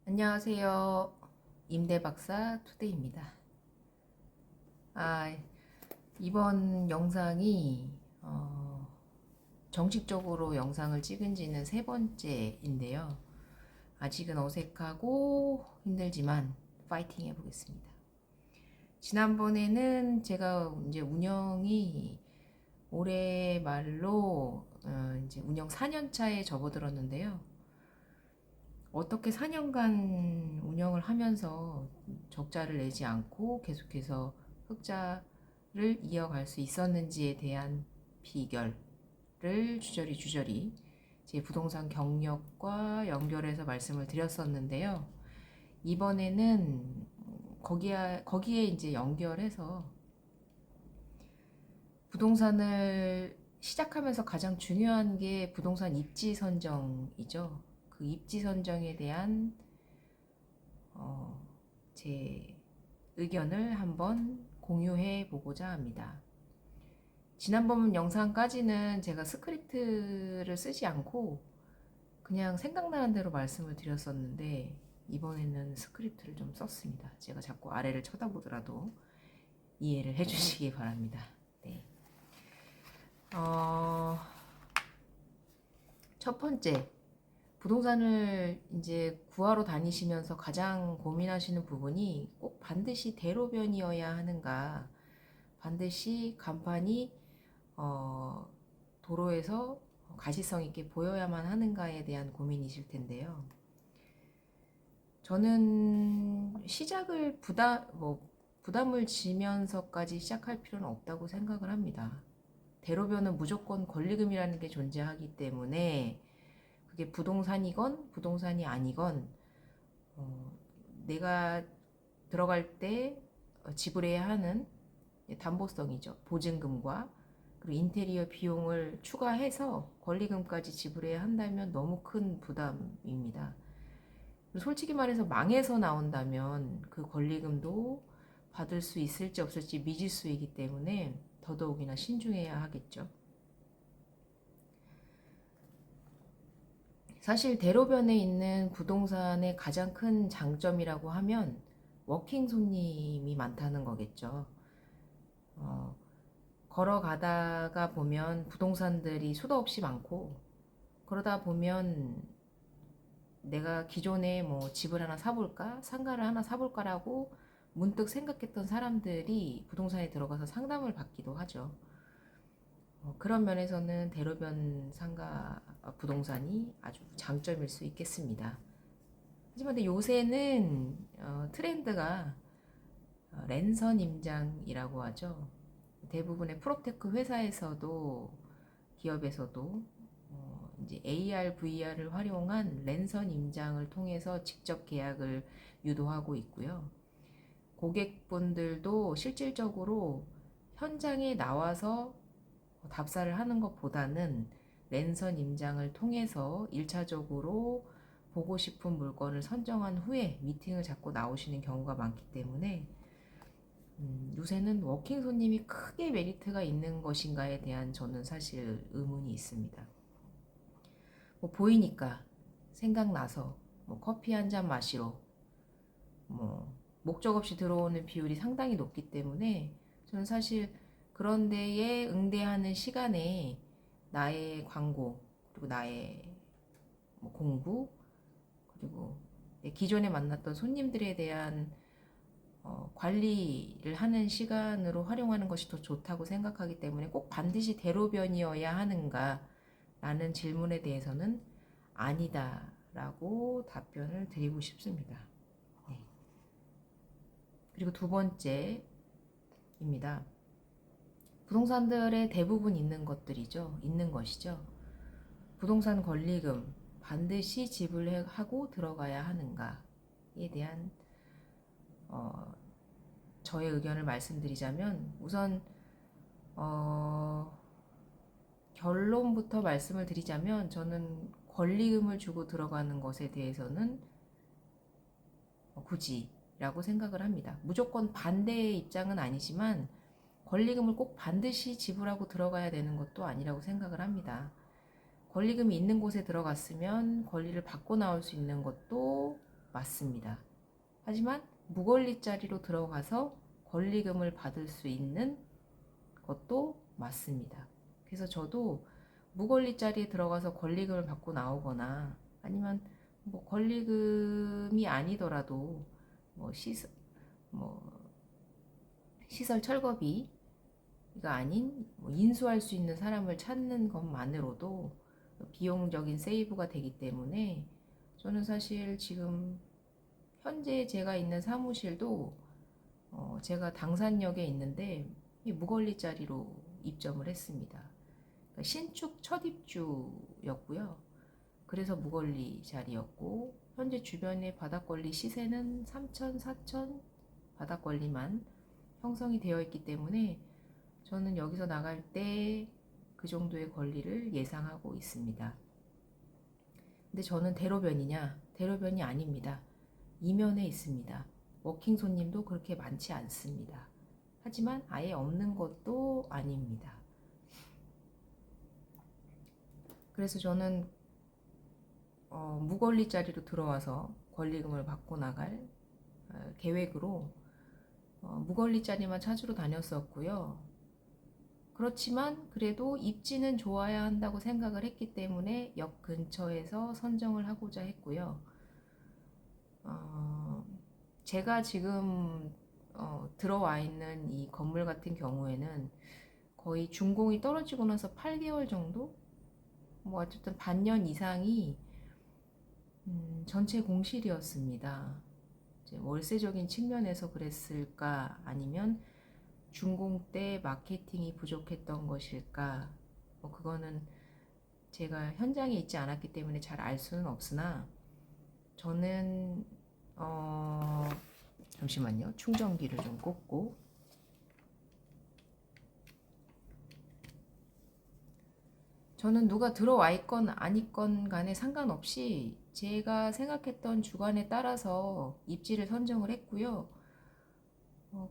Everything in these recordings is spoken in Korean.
안녕하세요. 임대박사 투데이입니다. 아, 이번 영상이 정식적으로 영상을 찍은 지는 세 번째인데요. 아직은 어색하고 힘들지만 파이팅 해보겠습니다. 지난번에는 제가 이제 운영이 올해 말로 이제 운영 4년 차에 접어들었는데요. 어떻게 4년간 운영을 하면서 적자를 내지 않고 계속해서 흑자를 이어갈 수 있었는지에 대한 비결을 주저리 제 부동산 경력과 연결해서 말씀을 드렸었는데요. 이번에는 거기에 이제 연결해서 부동산을 시작하면서 가장 중요한 게 부동산 입지 선정이죠. 그 입지 선정에 대한 제 의견을 한번 공유해 보고자 합니다. 지난번 영상까지는 제가 스크립트를 쓰지 않고 그냥 생각나는 대로 말씀을 드렸었는데 이번에는 스크립트를 좀 썼습니다. 제가 자꾸 아래를 쳐다보더라도 이해를 해주시기 바랍니다. 네. 첫 번째, 부동산을 이제 구하러 다니시면서 가장 고민하시는 부분이 꼭 반드시 대로변이어야 하는가, 반드시 간판이 도로에서 가시성 있게 보여야만 하는가에 대한 고민이실 텐데요. 저는 시작을 부담을 지면서까지 시작할 필요는 없다고 생각을 합니다. 대로변은 무조건 권리금이라는 게 존재하기 때문에 그게 부동산이건 부동산이 아니건 내가 들어갈 때 지불해야 하는 담보성이죠. 보증금과 그리고 인테리어 비용을 추가해서 권리금까지 지불해야 한다면 너무 큰 부담입니다. 솔직히 말해서 망해서 나온다면 그 권리금도 받을 수 있을지 없을지 미지수이기 때문에 더더욱이나 신중해야 하겠죠. 사실 대로변에 있는 부동산의 가장 큰 장점이라고 하면 워킹 손님이 많다는 거겠죠. 걸어가다가 보면 부동산들이 수도 없이 많고 그러다 보면 내가 기존에 뭐 집을 하나 사볼까 상가를 하나 사볼까라고 문득 생각했던 사람들이 부동산에 들어가서 상담을 받기도 하죠. 그런 면에서는 대로변 상가 부동산이 아주 장점일 수 있겠습니다. 하지만 근데 요새는 트렌드가 랜선 임장이라고 하죠. 대부분의 프로테크 회사에서도 기업에서도 이제 AR, VR을 활용한 랜선 임장을 통해서 직접 계약을 유도하고 있고요. 고객분들도 실질적으로 현장에 나와서 답사를 하는 것보다는 랜선 임장을 통해서 1차적으로 보고 싶은 물건을 선정한 후에 미팅을 잡고 나오시는 경우가 많기 때문에 요새는 워킹 손님이 크게 메리트가 있는 것인가에 대한 저는 사실 의문이 있습니다. 뭐 보이니까 생각나서 뭐 커피 한 잔 마시러 뭐 목적 없이 들어오는 비율이 상당히 높기 때문에 저는 사실 그런 데에 응대하는 시간에 나의 광고 그리고 나의 뭐 공부 그리고 기존에 만났던 손님들에 대한 관리를 하는 시간으로 활용하는 것이 더 좋다고 생각하기 때문에 꼭 반드시 대로변이어야 하는가 라는 질문에 대해서는 아니다 라고 답변을 드리고 싶습니다. 네. 그리고 두 번째입니다. 부동산들의 대부분 있는 것이죠. 부동산 권리금 반드시 지불하고 들어가야 하는가에 대한 저의 의견을 말씀드리자면 우선 결론부터 말씀을 드리자면 저는 권리금을 주고 들어가는 것에 대해서는 굳이라고 생각을 합니다. 무조건 반대의 입장은 아니지만 권리금을 꼭 반드시 지불하고 들어가야 되는 것도 아니라고 생각을 합니다. 권리금이 있는 곳에 들어갔으면 권리를 받고 나올 수 있는 것도 맞습니다. 하지만 무권리자리로 들어가서 권리금을 받을 수 있는 것도 맞습니다. 그래서 저도 무권리자리에 들어가서 권리금을 받고 나오거나 아니면 뭐 권리금이 아니더라도 뭐 시설 철거비가 아닌 뭐 인수할 수 있는 사람을 찾는 것만으로도 비용적인 세이브가 되기 때문에 저는 사실 지금 현재 제가 있는 사무실도 제가 당산역에 있는데 무권리자리로 입점을 했습니다. 그러니까 신축 첫 입주였고요. 그래서 무권리 자리였고 현재 주변의 바닥권리 시세는 3천, 4천 바닥권리만 형성이 되어 있기 때문에 저는 여기서 나갈 때 그 정도의 권리를 예상하고 있습니다. 근데 저는 대로변이냐? 대로변이 아닙니다. 이면에 있습니다. 워킹 손님도 그렇게 많지 않습니다. 하지만 아예 없는 것도 아닙니다. 그래서 저는 무권리자리로 들어와서 권리금을 받고 나갈 계획으로 무권리자리만 찾으러 다녔었고요. 그렇지만 그래도 입지는 좋아야 한다고 생각을 했기 때문에 역 근처에서 선정을 하고자 했고요. 제가 지금 들어와 있는 이 건물 같은 경우에는 거의 준공이 떨어지고 나서 8개월 정도? 뭐 어쨌든 반년 이상이 전체 공실이었습니다. 이제 월세적인 측면에서 그랬을까 아니면 준공 때 마케팅이 부족했던 것일까? 뭐 그거는 제가 현장에 있지 않았기 때문에 잘 알 수는 없으나 저는 잠시만요. 충전기를 좀 꽂고 저는 누가 들어와 있건 아니건 간에 상관없이 제가 생각했던 주관에 따라서 입지를 선정을 했고요.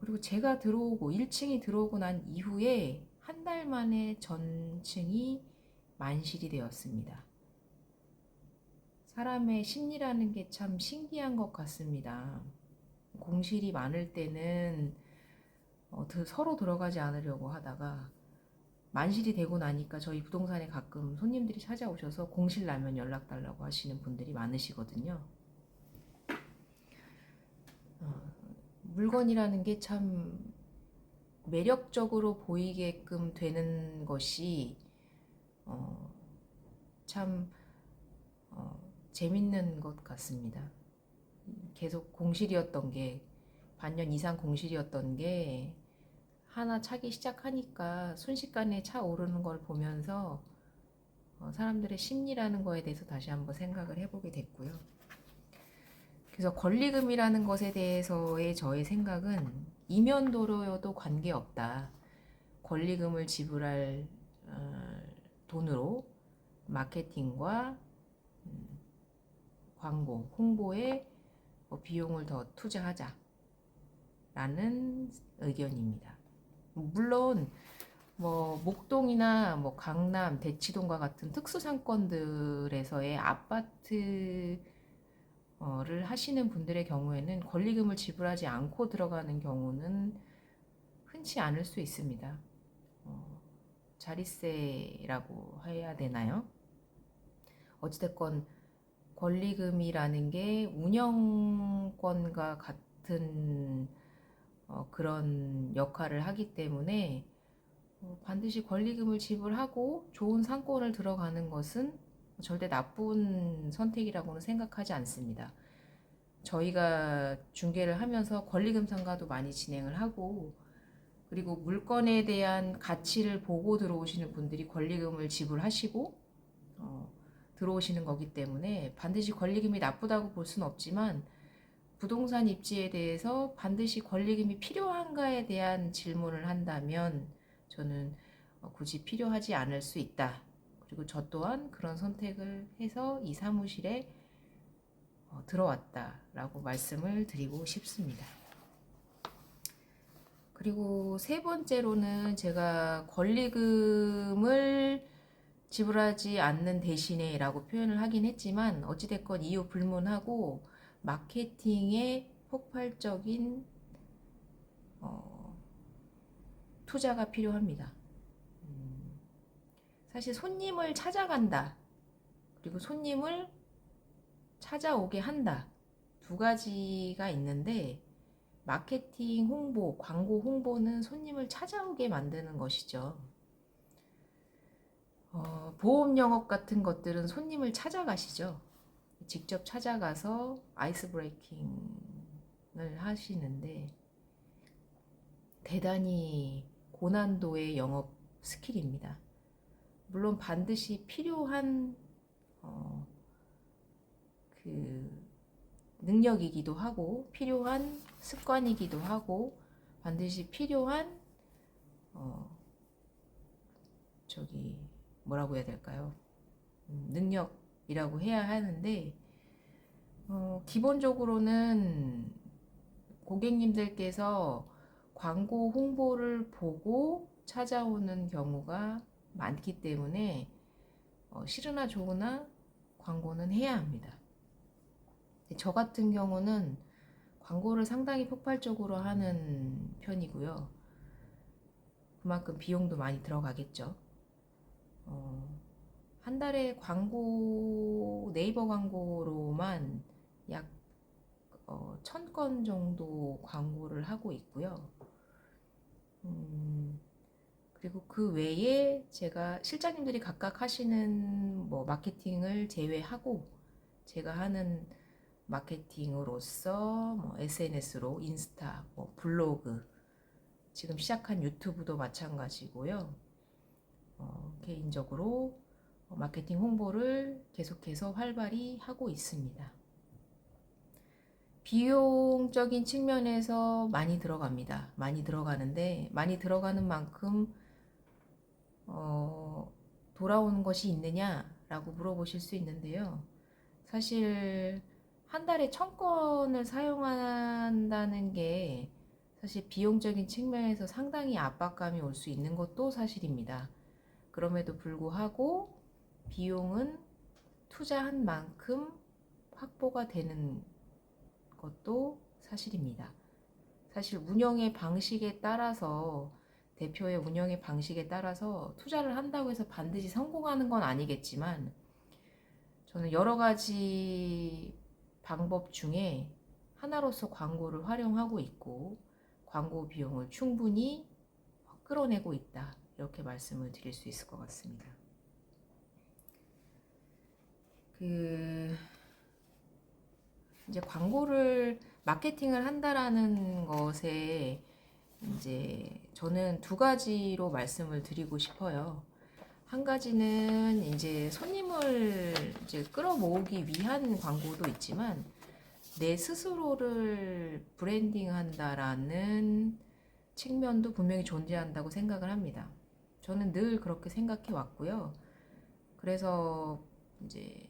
그리고 제가 들어오고 1층이 들어오고 난 이후에 한 달 만에 전층이 만실이 되었습니다. 사람의 심리라는 게 참 신기한 것 같습니다. 공실이 많을 때는 서로 들어가지 않으려고 하다가 만실이 되고 나니까 저희 부동산에 가끔 손님들이 찾아오셔서 공실 나면 연락 달라고 하시는 분들이 많으시거든요. 물건이라는 게 참 매력적으로 보이게끔 되는 것이 참 재밌는 것 같습니다. 계속 공실이었던 게 반년 이상 공실이었던 게 하나 차기 시작하니까 순식간에 차 오르는 걸 보면서 사람들의 심리라는 거에 대해서 다시 한번 생각을 해보게 됐고요. 그래서 권리금이라는 것에 대해서의 저의 생각은 이면도로여도 관계없다. 권리금을 지불할 돈으로 마케팅과 광고, 홍보에 비용을 더 투자하자라는 의견입니다. 물론 뭐 목동이나 뭐 강남, 대치동과 같은 특수 상권들에서의 아파트를 하시는 분들의 경우에는 권리금을 지불하지 않고 들어가는 경우는 흔치 않을 수 있습니다. 자릿세라고 해야 되나요? 어찌됐건 권리금이라는 게 운영권과 같은 그런 역할을 하기 때문에 반드시 권리금을 지불하고 좋은 상권을 들어가는 것은 절대 나쁜 선택이라고는 생각하지 않습니다. 저희가 중개를 하면서 권리금 상가도 많이 진행을 하고 그리고 물건에 대한 가치를 보고 들어오시는 분들이 권리금을 지불하시고 들어오시는 거기 때문에 반드시 권리금이 나쁘다고 볼 수는 없지만 부동산 입지에 대해서 반드시 권리금이 필요한가에 대한 질문을 한다면 저는 굳이 필요하지 않을 수 있다. 그리고 저 또한 그런 선택을 해서 이 사무실에 들어왔다라고 말씀을 드리고 싶습니다. 그리고 세 번째로는 제가 권리금을 지불하지 않는 대신에 라고 표현을 하긴 했지만 어찌됐건 이유 불문하고 마케팅에 폭발적인 투자가 필요합니다. 사실 손님을 찾아간다, 그리고 손님을 찾아오게 한다, 두 가지가 있는데, 마케팅 홍보, 광고 홍보는 손님을 찾아오게 만드는 것이죠. 보험 영업 같은 것들은 손님을 찾아가시죠. 직접 찾아가서 아이스 브레이킹을 하시는데, 대단히 고난도의 영업 스킬입니다. 물론 반드시 필요한 그 능력이기도 하고, 필요한 습관이기도 하고, 반드시 필요한 뭐라고 해야 될까요? 능력이라고 해야 하는데, 기본적으로는 고객님들께서 광고 홍보를 보고 찾아오는 경우가 많기 때문에 싫으나 좋으나 광고는 해야 합니다. 저 같은 경우는 광고를 상당히 폭발적으로 하는 편이고요. 그만큼 비용도 많이 들어가겠죠. 한 달에 광고, 네이버 광고로만 약 1000건 정도 광고를 하고 있고요. 그리고 그 외에 제가 실장님들이 각각 하시는 마케팅을 제외하고 제가 하는 마케팅으로서 SNS로 인스타, 블로그, 지금 시작한 유튜브도 마찬가지고요. 개인적으로 마케팅 홍보를 계속해서 활발히 하고 있습니다. 비용적인 측면에서 많이 들어갑니다. 많이 들어가는데, 많이 들어가는 만큼 돌아오는 것이 있느냐라고 물어보실 수 있는데요. 사실 한 달에 1000건을 사용한다는 게 사실 비용적인 측면에서 상당히 압박감이 올 수 있는 것도 사실입니다. 그럼에도 불구하고 비용은 투자한 만큼 확보가 되는 것도 사실입니다. 사실 운영의 방식에 따라서, 대표의 운영의 방식에 따라서 투자를 한다고 해서 반드시 성공하는 건 아니겠지만, 저는 여러 가지 방법 중에 하나로서 광고를 활용하고 있고, 광고 비용을 충분히 끌어내고 있다, 이렇게 말씀을 드릴 수 있을 것 같습니다. 이제 광고를, 마케팅을 한다라는 것에 이제 저는 두 가지로 말씀을 드리고 싶어요. 한 가지는 이제 손님을 이제 끌어모으기 위한 광고도 있지만, 내 스스로를 브랜딩 한다라는 측면도 분명히 존재한다고 생각을 합니다. 저는 늘 그렇게 생각해 왔고요. 그래서 이제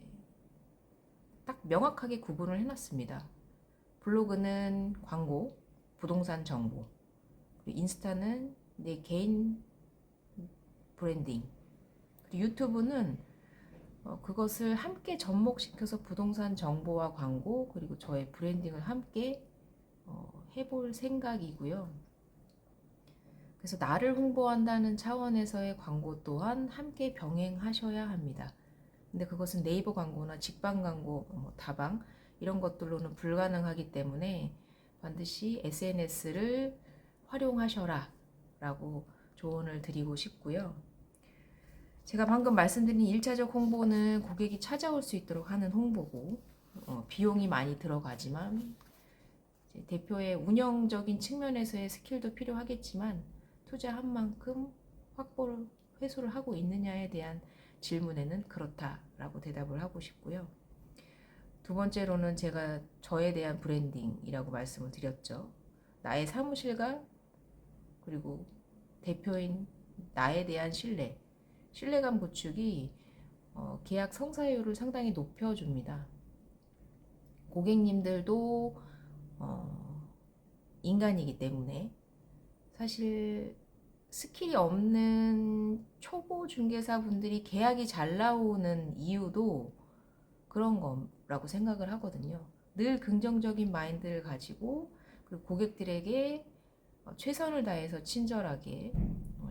딱 명확하게 구분을 해놨습니다. 블로그는 광고, 부동산 정보, 그리고 인스타는 내 개인 브랜딩, 그리고 유튜브는 그것을 함께 접목시켜서 부동산 정보와 광고, 그리고 저의 브랜딩을 함께 해볼 생각이고요. 그래서 나를 홍보한다는 차원에서의 광고 또한 함께 병행하셔야 합니다. 근데 그것은 네이버 광고나 직방 광고, 다방 이런 것들로는 불가능하기 때문에 반드시 SNS를 활용하셔라 라고 조언을 드리고 싶고요. 제가 방금 말씀드린 1차적 홍보는 고객이 찾아올 수 있도록 하는 홍보고, 비용이 많이 들어가지만 대표의 운영적인 측면에서의 스킬도 필요하겠지만, 투자한 만큼 확보를, 회수를 하고 있느냐에 대한 질문에는 그렇다라고 대답을 하고 싶고요. 두 번째로는 제가 저에 대한 브랜딩이라고 말씀을 드렸죠. 나의 사무실과 그리고 대표인 나에 대한 신뢰감 구축이 계약 성사율을 상당히 높여줍니다. 고객님들도 인간이기 때문에 사실 스킬이 없는 초보 중개사분들이 계약이 잘 나오는 이유도 그런 거라고 생각을 하거든요. 늘 긍정적인 마인드를 가지고 그리고 고객들에게 최선을 다해서 친절하게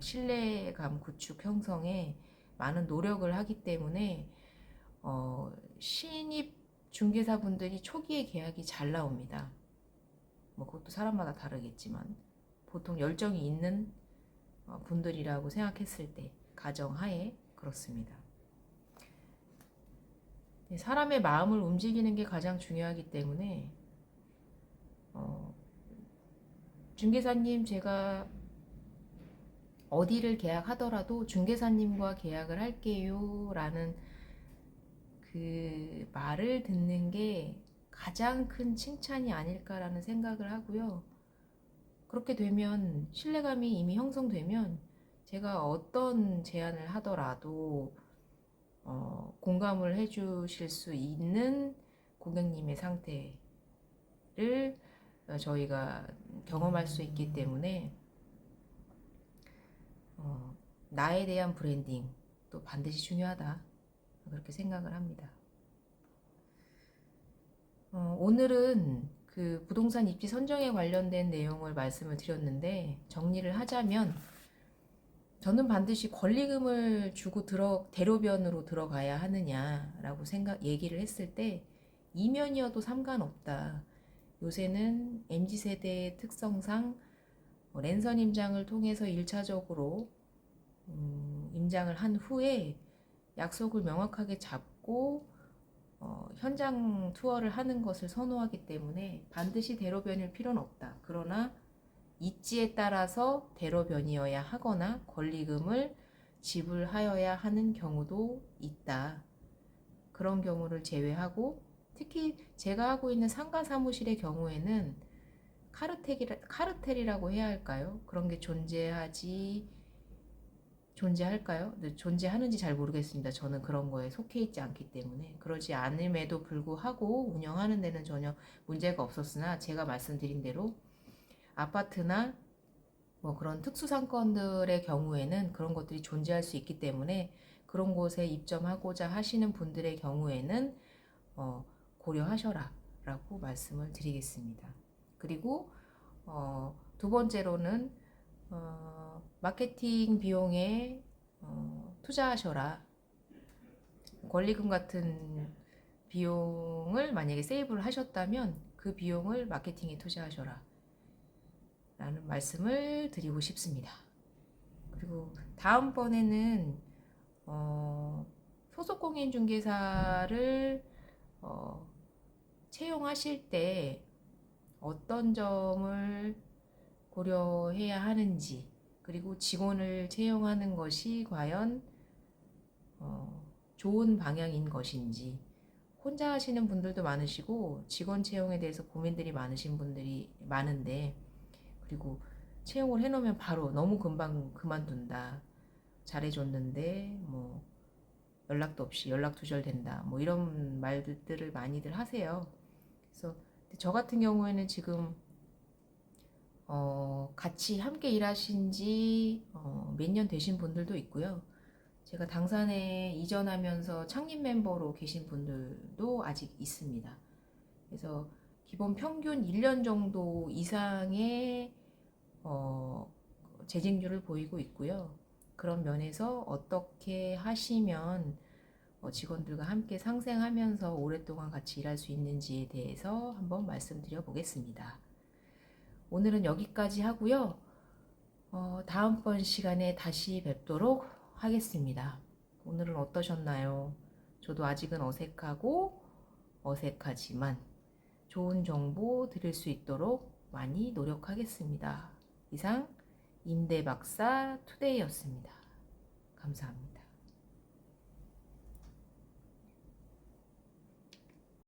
신뢰감 구축 형성에 많은 노력을 하기 때문에 신입 중개사분들이 초기에 계약이 잘 나옵니다. 뭐 그것도 사람마다 다르겠지만 보통 열정이 있는 분들이라고 생각했을 때 가정하에 그렇습니다. 사람의 마음을 움직이는 게 가장 중요하기 때문에 중개사님 제가 어디를 계약하더라도 중개사님과 계약을 할게요 라는 그 말을 듣는 게 가장 큰 칭찬이 아닐까라는 생각을 하고요. 그렇게 되면 신뢰감이 이미 형성되면 제가 어떤 제안을 하더라도 공감을 해주실 수 있는 고객님의 상태를 저희가 경험할 수 있기 때문에 나에 대한 브랜딩도 반드시 중요하다 그렇게 생각을 합니다. 오늘은 그 부동산 입지 선정에 관련된 내용을 말씀을 드렸는데 정리를 하자면 저는 반드시 권리금을 주고 대로변으로 들어가야 하느냐라고 얘기를 했을 때 이면이어도 상관없다. 요새는 MZ세대의 특성상 랜선 임장을 통해서 1차적으로 임장을 한 후에 약속을 명확하게 잡고 현장 투어를 하는 것을 선호하기 때문에 반드시 대로변일 필요는 없다. 그러나 입지에 따라서 대로변이어야 하거나 권리금을 지불하여야 하는 경우도 있다. 그런 경우를 제외하고 특히 제가 하고 있는 상가 사무실의 경우에는 카르텔이라고 해야 할까요? 그런 게 존재할까요? 존재하는지 잘 모르겠습니다. 저는 그런 거에 속해 있지 않기 때문에. 그러지 않음에도 불구하고 운영하는 데는 전혀 문제가 없었으나 제가 말씀드린 대로 아파트나 뭐 그런 특수상권들의 경우에는 그런 것들이 존재할 수 있기 때문에 그런 곳에 입점하고자 하시는 분들의 경우에는 고려하셔라 라고 말씀을 드리겠습니다. 그리고 두 번째로는 마케팅 비용에 투자하셔라. 권리금 같은 비용을 만약에 세이브를 하셨다면 그 비용을 마케팅에 투자하셔라 라는 말씀을 드리고 싶습니다. 그리고 다음번에는 소속공인중개사를 채용하실 때 어떤 점을 고려해야 하는지, 그리고 직원을 채용하는 것이 과연 좋은 방향인 것인지, 혼자 하시는 분들도 많으시고 직원 채용에 대해서 고민들이 많으신 분들이 많은데, 그리고 채용을 해놓으면 바로 너무 금방 그만둔다, 잘해줬는데 뭐 연락도 없이 연락 두절된다, 뭐 이런 말들을 많이들 하세요. 그래서 저 같은 경우에는 지금 같이 함께 일하신 지 몇 년 되신 분들도 있고요. 제가 당산에 이전하면서 창립 멤버로 계신 분들도 아직 있습니다. 그래서 기본 평균 1년 정도 이상의 재직률을 보이고 있고요. 그런 면에서 어떻게 하시면 직원들과 함께 상생하면서 오랫동안 같이 일할 수 있는지에 대해서 한번 말씀드려 보겠습니다. 오늘은 여기까지 하고요. 다음번 시간에 다시 뵙도록 하겠습니다. 오늘은 어떠셨나요? 저도 아직은 어색하지만 좋은 정보 드릴 수 있도록 많이 노력하겠습니다. 이상 임대박사 투데이였습니다. 감사합니다.